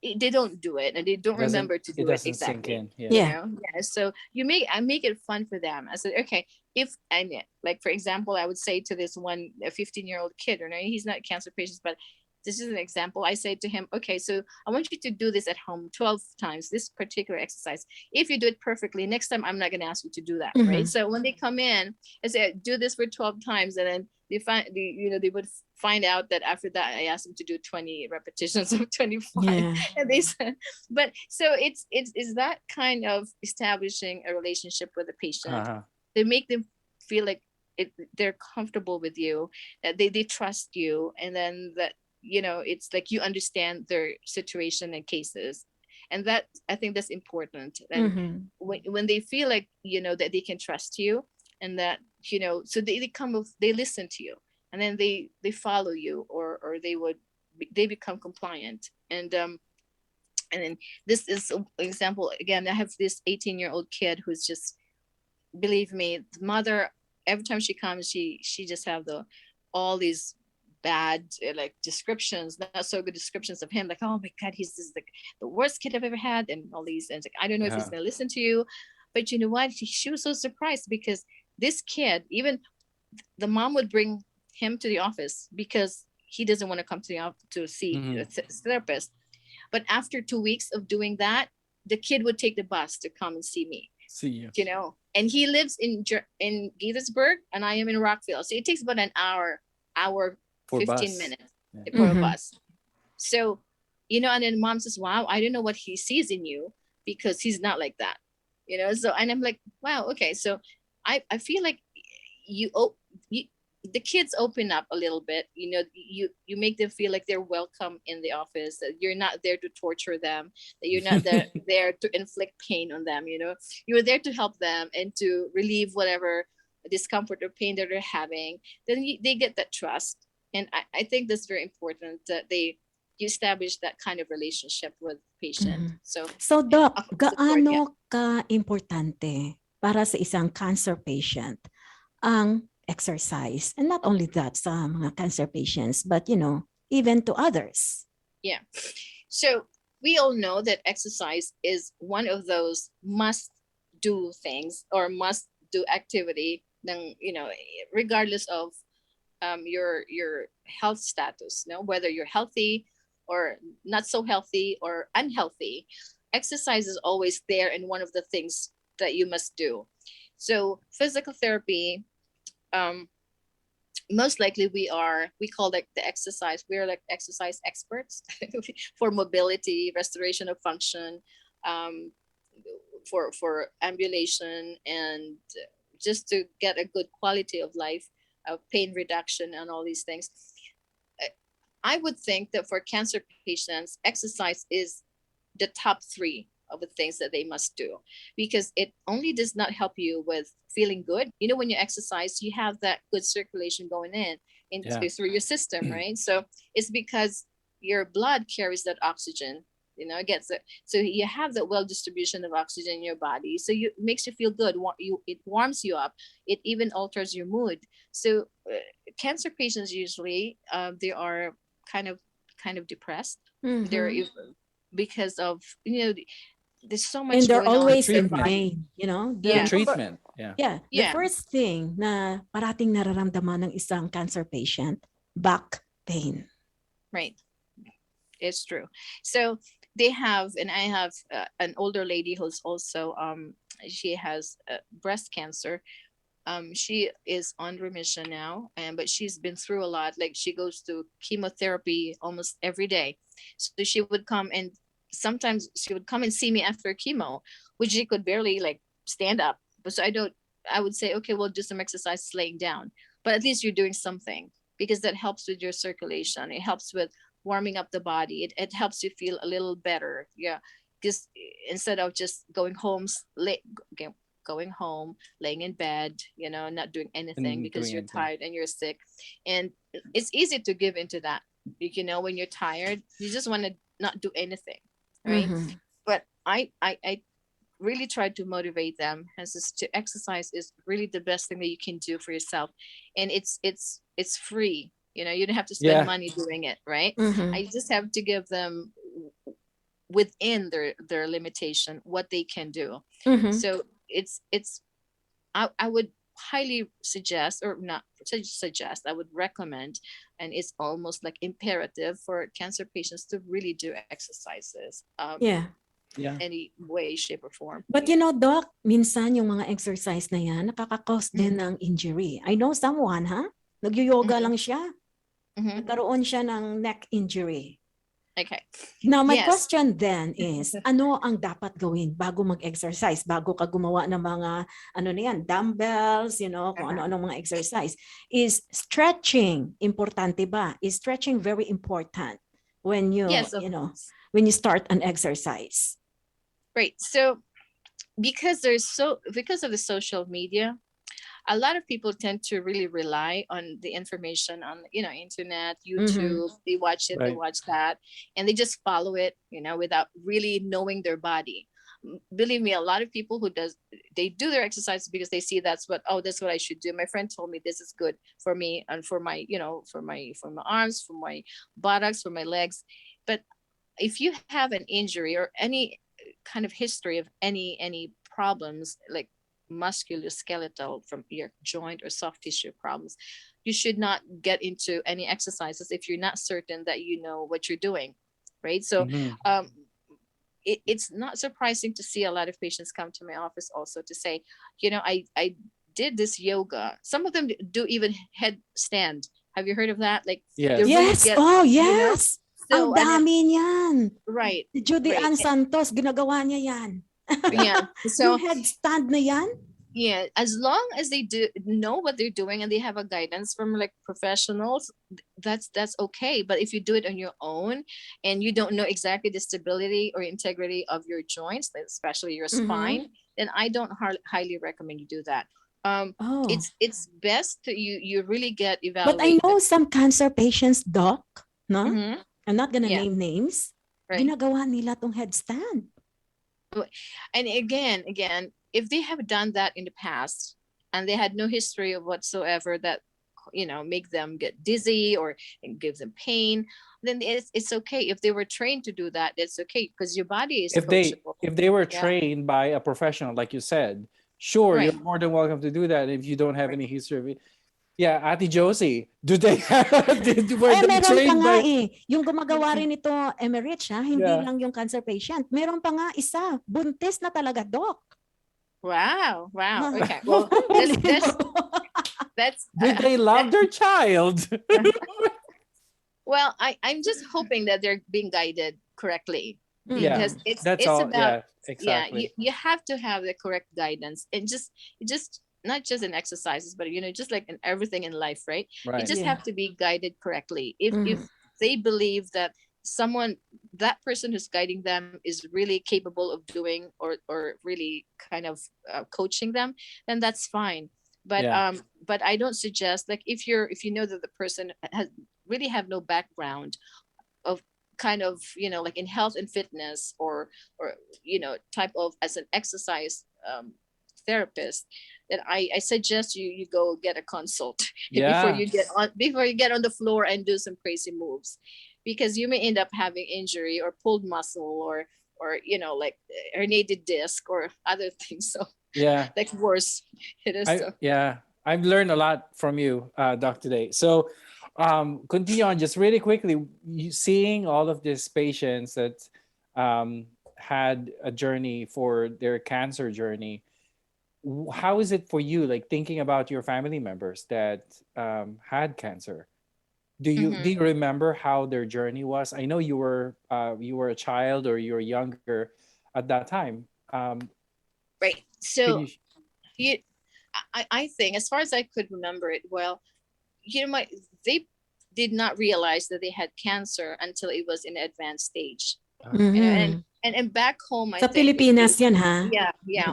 they don't do it, and they don't Doesn't remember to it do it doesn't sink exactly. in? Yeah. Yeah. Yeah. So I make it fun for them. I said, okay, if, and like for example, I would say to this one, a 15-year-old kid, or no, he's not a cancer patient, but this is an example. I say to him, okay, so I want you to do this at home 12 times, this particular exercise. If you do it perfectly, next time I'm not going to ask you to do that, right? So when they come in, I say, do this for 12 times, and then they would find out that after that I asked them to do 20 repetitions of 25. Yeah. And they said, but so it's that kind of establishing a relationship with the patient. Uh-huh. They make them feel like they're comfortable with you, that they trust you, and then that it's like you understand their situation and cases. And that, I think that's important. And when they feel like, that they can trust you, and that, so they listen to you, and then they follow you, or they become compliant. And then this is an example. Again, I have this 18-year-old kid who's just, believe me, the mother, every time she comes, she just have all these bad like descriptions, not so good descriptions of him, like, oh my god, he's just like the worst kid I've ever had, and all these, and it's like, I don't know if he's gonna listen to you. But you know what, she was so surprised, because this kid, even the mom would bring him to the office because he doesn't want to come to the office to see a therapist. But after 2 weeks of doing that, the kid would take the bus to come and see me. See you. And he lives in Gaithersburg, and I am in Rockville, so it takes about an hour For 15 bus. minutes Yeah. for a bus. So, and then mom says, wow, I don't know what he sees in you, because he's not like that, so, and I'm like, wow, okay. So I feel like the kids open up a little bit, you make them feel like they're welcome in the office, that you're not there to torture them, that you're not there to inflict pain on them, you're there to help them and to relieve whatever discomfort or pain that they're having. Then they get that trust. And I think that's very important, that you establish that kind of relationship with patient. So Doc, support, gaano ka-importante para sa isang cancer patient ang exercise? And not only that sa mga cancer patients, but even to others. Yeah. So we all know that exercise is one of those must do things, or must do activity, regardless of your health status, whether you're healthy or not so healthy or unhealthy. Exercise is always there, and one of the things that you must do. So physical therapy, most likely we call like the exercise, we're like exercise experts for mobility, restoration of function, for ambulation, and just to get a good quality of life, pain reduction, and all these things. I would think that for cancer patients, exercise is the top 3 of the things that they must do, because it only does not help you with feeling good. When you exercise, you have that good circulation going through your system, right? So it's because your blood carries that oxygen, gets it. So you have that well distribution of oxygen in your body. So it makes you feel good. It warms you up. It even alters your mood. So cancer patients usually, they are kind of depressed. They're because of, there's so much and they're going always on in pain, The treatment. The first thing na parating nararamdaman ng isang cancer patient, back pain. Right. It's true. So they have, and I have an older lady who's also, she has breast cancer. She is on remission now, but she's been through a lot. Like, she goes to chemotherapy almost every day. So she would come, and sometimes she would come and see me after chemo, which she could barely like stand up. But so I would say, okay, we'll do some exercise laying down, but at least you're doing something, because that helps with your circulation. It helps with warming up the body. It helps you feel a little better. Yeah. Because instead of just going home, laying in bed, not doing anything because you're tired and you're sick. And it's easy to give into that. When you're tired, you just want to not do anything, right? But I really try to motivate them, as to exercise is really the best thing that you can do for yourself. And it's free. You don't have to spend money doing it, right? I just have to give them, within their limitation, what they can do. So I would highly suggest, or not suggest, I would recommend, and it's almost like imperative for cancer patients to really do exercises. Any way, shape, or form. But Doc, minsan yung mga exercise na yan, nakaka-cause din ng injury. I know someone, Nag-yoga lang siya. Nagkaroon siya ng neck injury. Okay. Now, my question then is, ano ang dapat gawin bago mag-exercise? Bago ka gumawa ng mga, dumbbells, kung ano-anong mga exercise. Is stretching importante ba? Is stretching very important when you, when you start an exercise? Right. So because of the social media, a lot of people tend to really rely on the information on, internet, Mm-hmm. YouTube. They watch it, they Right. watch that, and they just follow it, without really knowing their body. Believe me, a lot of people they do their exercises because they see that's what I should do. My friend told me this is good for me and for my, for my arms, for my buttocks, for my legs. But if you have an injury or any kind of history of any problems like musculoskeletal from your joint or soft tissue problems, you should not get into any exercises if you're not certain that you know what you're doing, right? So Hmm. um, it's not surprising to see a lot of patients come to my office also to say, I did this yoga. Some of them do even headstand. Have you heard of that? Like they Yes. really Yes, get, oh you know yes. Ang so and then dami niyan. right, Si Judy right. Ann Santos, ginagawa niya yan. Yeah. Yeah. Yung So headstand na yan? yeah, as long as they do know what they're doing and they have a guidance from like professionals, that's okay. But if you do it on your own and you don't know exactly the stability or integrity of your joints, like especially your Mm-hmm. spine, then I don't highly recommend you do that. um Oh. it's best that you really get But I evaluated. know some cancer patients, doc, no? Mm-hmm. I'm not gonna Yeah, name names. right. Ginagawa nila tong headstand. And again, if they have done that in the past and they had no history of whatsoever that make them get dizzy or and give them pain, then it's okay. If they were trained to do that, it's okay because your body is If they coachable. if they were Yeah, trained by a professional, like you said, sure, you're right, more than welcome to do that if you don't have right. any history of it. Yeah, Ate Josie, do they were Ay, they meron pa trained nga by? eh. Yung gumagawa rin ito, Emerich, ha? Hindi Yeah. lang yung cancer patient. Meron pa nga isa. Buntis na talaga, doc. Wow. Ah. Okay, well, that's Did they love their child? well, I'm just hoping that they're being guided correctly Yeah, because Mm. it's that's it's all. about, Yeah, yeah, exactly. you have to have the correct guidance and just not just in exercises but just like in everything in life, right? You Right. just Yeah. have to be guided correctly. If Mhm. they believe that that person who's guiding them is really capable of doing or really kind of coaching them, then that's fine. but Yeah. um but I don't suggest, like, if you know that the person has really have no background of kind of like in health and fitness or type of as an exercise therapist, then I suggest you go get a consult before Yeah. you get on the floor and do some crazy moves, because you may end up having injury or pulled muscle or like herniated disc or other things, so Yeah. like worse. It is so. I've learned a lot from you, Doc, today. So, continue on just really quickly. You seeing all of these patients that had a journey for their cancer journey. How is it for you? Like thinking about your family members that had cancer. Do Mhm. you remember how their journey was? I know you were a child or you were younger at that time. Right. Can So you? you I think, as far as I could remember it well, my they did not realize that they had cancer until it was in an advanced stage. And Mhm. and back home, I Sa think Pilipinas yan, ha? yeah,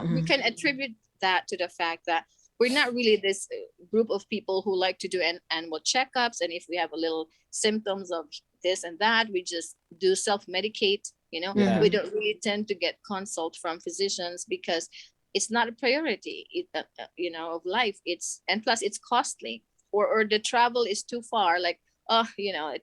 we Mm-mm. can attribute that to the fact that we're not really this group of people who like to do animal checkups, and if we have a little symptoms of this and that, we just do self-medicate. Yeah. We Mhm. don't really tend to get consult from physicians because it's not a priority of life. It's, and plus it's costly, or the travel is too far, like, oh,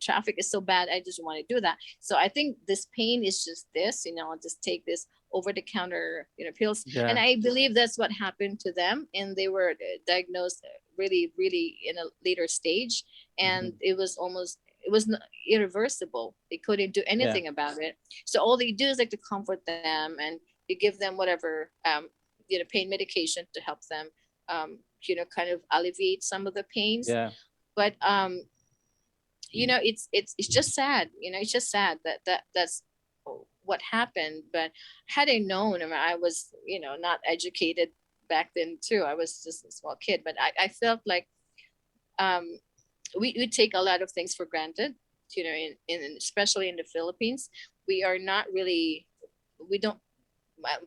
traffic is so bad, I just want to do that. So I think this pain is just this, I'll just take this over the counter pills. And Yeah. I believe that's what happened to them, and they were diagnosed really really in a later stage, and Mhm. it was irreversible. They couldn't do Yeah. anything about it. So all they do is like to comfort them, and you give them whatever pain medication to help them kind of alleviate some of the pains. Yeah. But it's just sad. It's just sad that's what happened. But had I known, I mean, I was not educated back then too. I was just a small kid, but I felt like um we take a lot of things for granted. In especially in the Philippines, we are not really we don't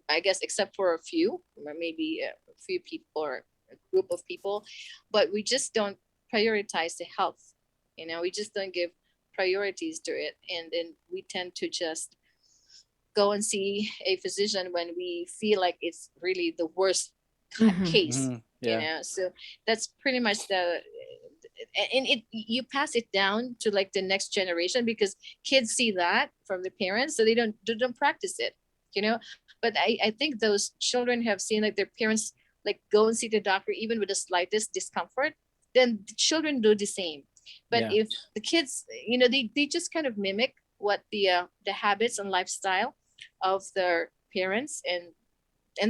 I guess except for a few, or maybe a few people or a group of people, but we just don't prioritize the health. We just don't give priorities to it, and then we tend to just go and see a physician when we feel like it's really the worst case. Yeah. So that's pretty much and you pass it down to like the next generation, because kids see that from the parents, so they don't practice it. But I think those children have seen like their parents like go and see the doctor even with the slightest discomfort, then the children do the same. But Yeah. if the kids, they just kind of mimic what the habits and lifestyle of their parents, and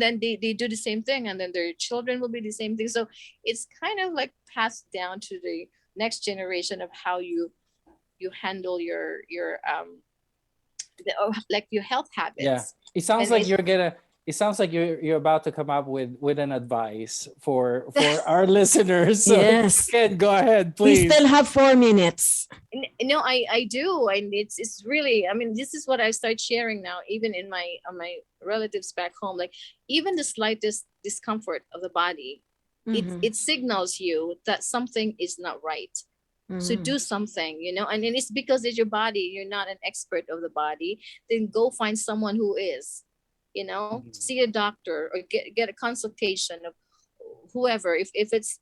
then they do the same thing, and then their children will be the same thing. So it's kind of like passed down to the next generation of how you handle your like your health habits. Yeah. It sounds And like you're about to come up with an advice for our listeners. So Yes. Ken, go ahead, We please. still have 4 minutes. No, I do, and it's really, I mean, this is what I start sharing now, even in my relatives back home. Like even the slightest discomfort of the body, it signals you that something is not right. So do something, and then it's because it's your body. You're not an expert of the body. Then go find someone who is, see a doctor or get a consultation of whoever. If it's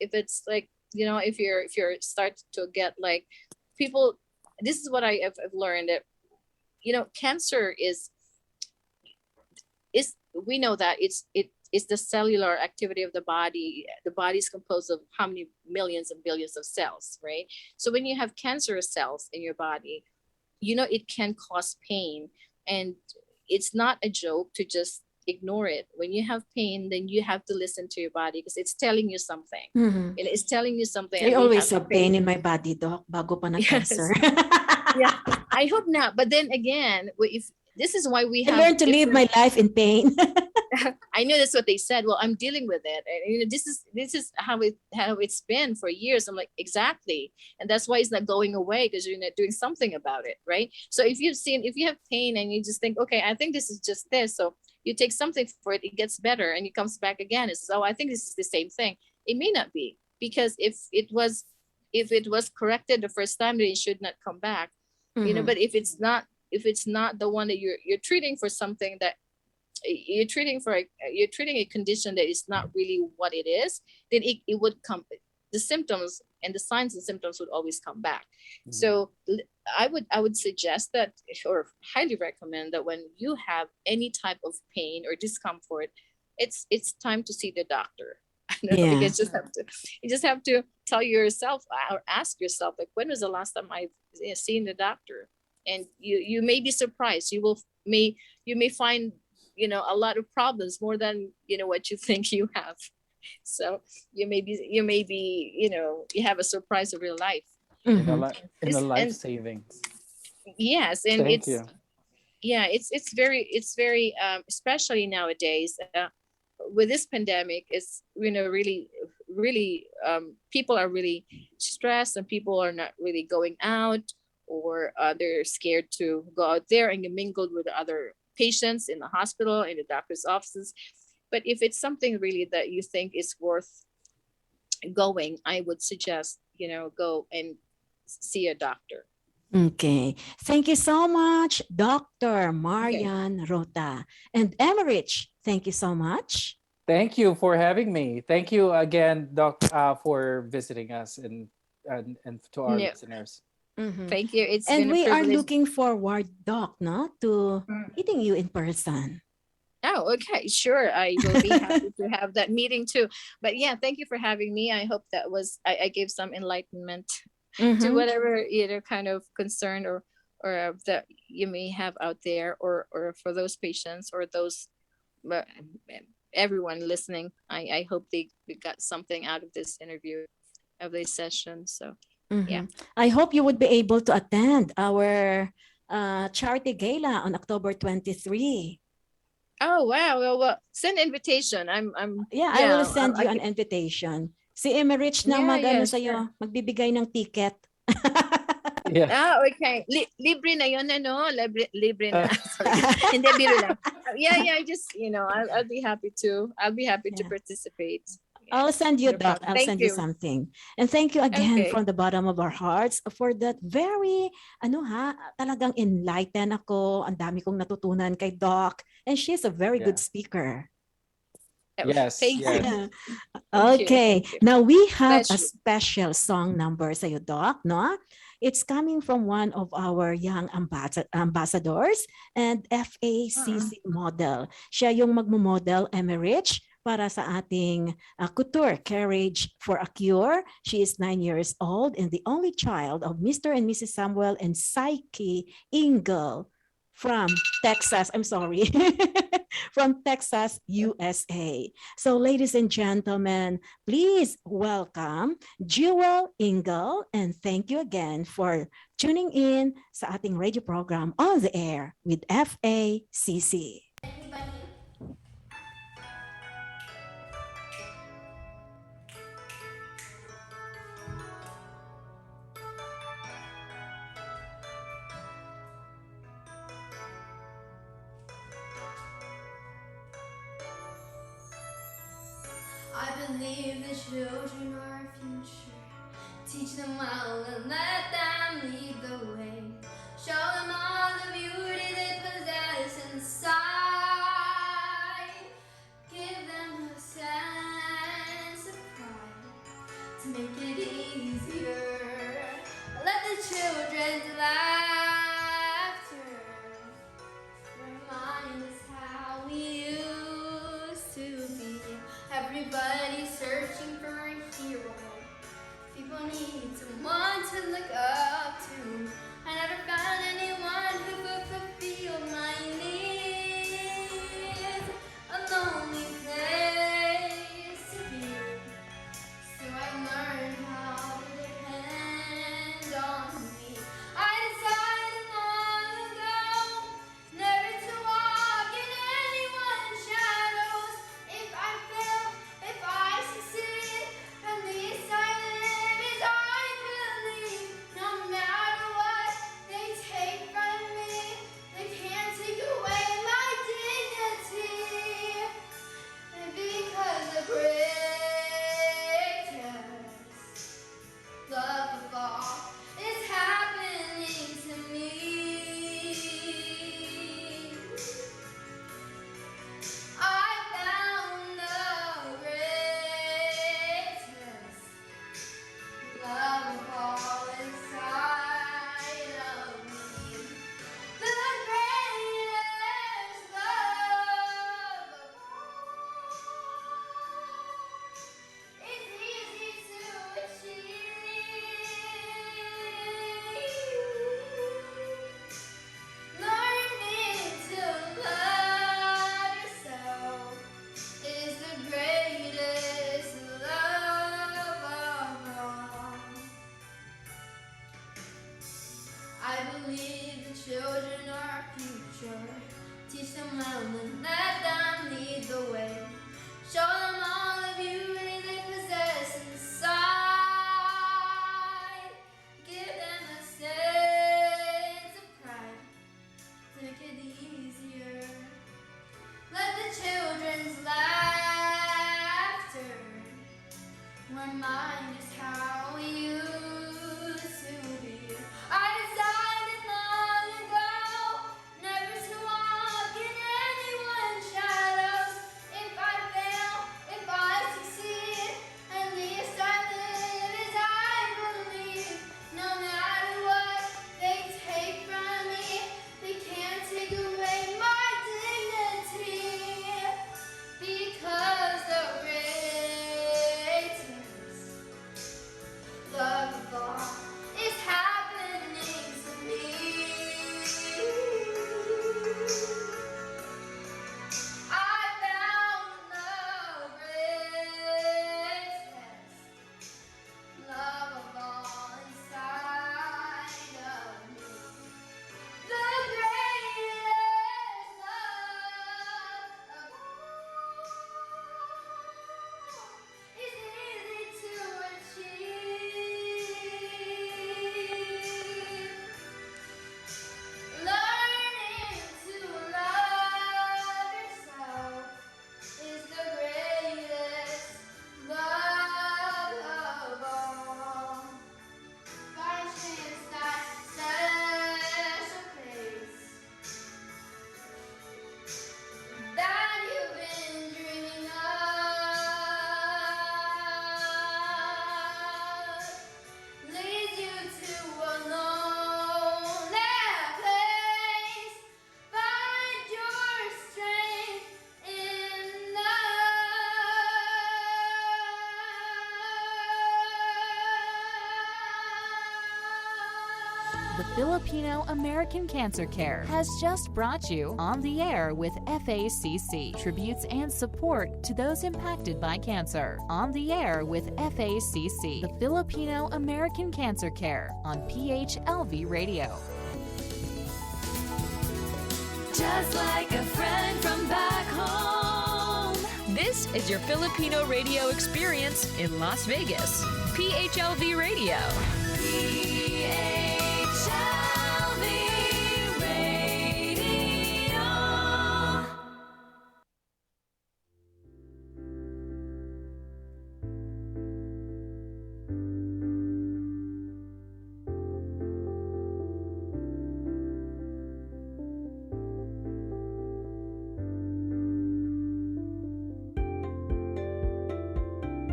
like, if you're start to get like people, this is what I've learned, that, cancer is we know that it's the cellular activity of the body. The body is composed of how many millions and billions of cells, right? So when you have cancerous cells in your body, it can cause pain, and it's not a joke to just ignore it. When you have pain, then you have to listen to your body, because it's telling you something. And it's telling you something. I always have pain in my body, Doc, bago pa cancer. Yeah, I hope not. But then again, if this is why we I have learned to live my life in pain. I know that's what they said. Well, I'm dealing with it, and this is how it's been for years. I'm like, exactly, and that's why it's not going away, because you're not doing something about it, right? So if you have pain and you just think, okay, I think this is just this, so you take something for it, it gets better, and it comes back again. It's I think this is the same thing. It may not be, because if it was corrected the first time, then it should not come back. But if it's not the one that you're treating for something that you're treating a condition that is not really what it is, then it would come, the symptoms and the signs and symptoms would always come back. So I would suggest that, or highly recommend that, when you have any type of pain or discomfort, it's time to see the doctor. Yeah. Because you just have to tell yourself or ask yourself, like, when was the last time I've seen the doctor? And you may be surprised. You may find a lot of problems, more than what you think you have. So you may be you have a surprise of your life. In the life savings. Yes, and Thank you. Yeah, it's very especially nowadays with this pandemic. It's really people are really stressed, and people are not really going out, or they're scared to go out there and get mingled with other patients in the hospital, in the doctor's offices. But if it's something really that you think is worth going, I would suggest, go and see a doctor. Okay. Thank you so much, Dr. Marian Ruta. And Emmerich, thank you so much. Thank you for having me. Thank you again, Doc, for visiting us and to our listeners. Thank you. It's And been a we are privilege. looking forward, Doc, to meeting you in person. Oh, okay. Sure. I will be happy to have that meeting too. But yeah, thank you for having me. I hope that I gave some enlightenment to whatever kind of concern or that you may have out there, or for those patients, or those everyone listening. I hope they got something out of this interview, of this session. So yeah. I hope you would be able to attend our charity gala on October 23. Oh wow! Well, send invitation. I will send you an invitation. Si Emmerich na sa'yo, magbibigay ng ticket. Yeah. Okay. Libre na yun, libre na. Sorry. Hindi, biro lang. Yeah. Just I'll be happy to. I'll be happy to Yeah. participate. I'll Yes, send you, no Doc. problem. I'll Thank send you you. something. And thank you again Okay. from the bottom of our hearts for that very, talagang enlightened ako. Ang dami kong natutunan kay Doc. And she's a very good Yeah. speaker. Yes, Thank you. yes. Thank you. Okay. Thank you. Now we have a Pleasure. special song number sa'yo, Doc, no? It's coming from one of our young ambassadors and FACC model. Siya yung magmo-model Emerich para sa ating couture carriage for a cure. She is 9 years old and the only child of Mr. and Mrs. Samuel and Psyche Ingle from Texas. I'm sorry. From Texas, USA. So ladies and gentlemen, please welcome Jewel Ingle and thank you again for tuning in sa ating radio program On the Air with FACC. I believe the children are our future. Teach them well and let them lead the way. Show them all the beauty they possess inside. Give them a sense of pride to make it easier. Let the children's laughter remind us how we used to be. Everybody's searching for a hero. People need someone to look up to. I never found anyone who could fulfill my needs. A lonely place to be. So I learned how to depend on me. I decided long ago never to walk in anyone's shadows. If I fail, if I succeed, at least I live as I believe. No matter what they take from me, they can't take away my dignity. Because the greatest love of all is happening to me. I found the greatest love of all inside of me. The greatest love of all. It's easy to achieve. Learning to love yourself is the greatest love of all. I believe the children are our future. Teach them well and let them lead the way. Show them all the beauty they possess inside. Give them a sense of pride to make it easier. Let the children's laughter remind us how we used to be. I decided long ago never to walk in anyone's shadows. If I fail, if I The Filipino American Cancer Care has just brought you On the Air with FACC, tributes and support to those impacted by cancer. On the Air with FACC, the Filipino American Cancer Care on PHLV Radio. Just like a friend from back home. This is your Filipino radio experience in Las Vegas. PHLV Radio.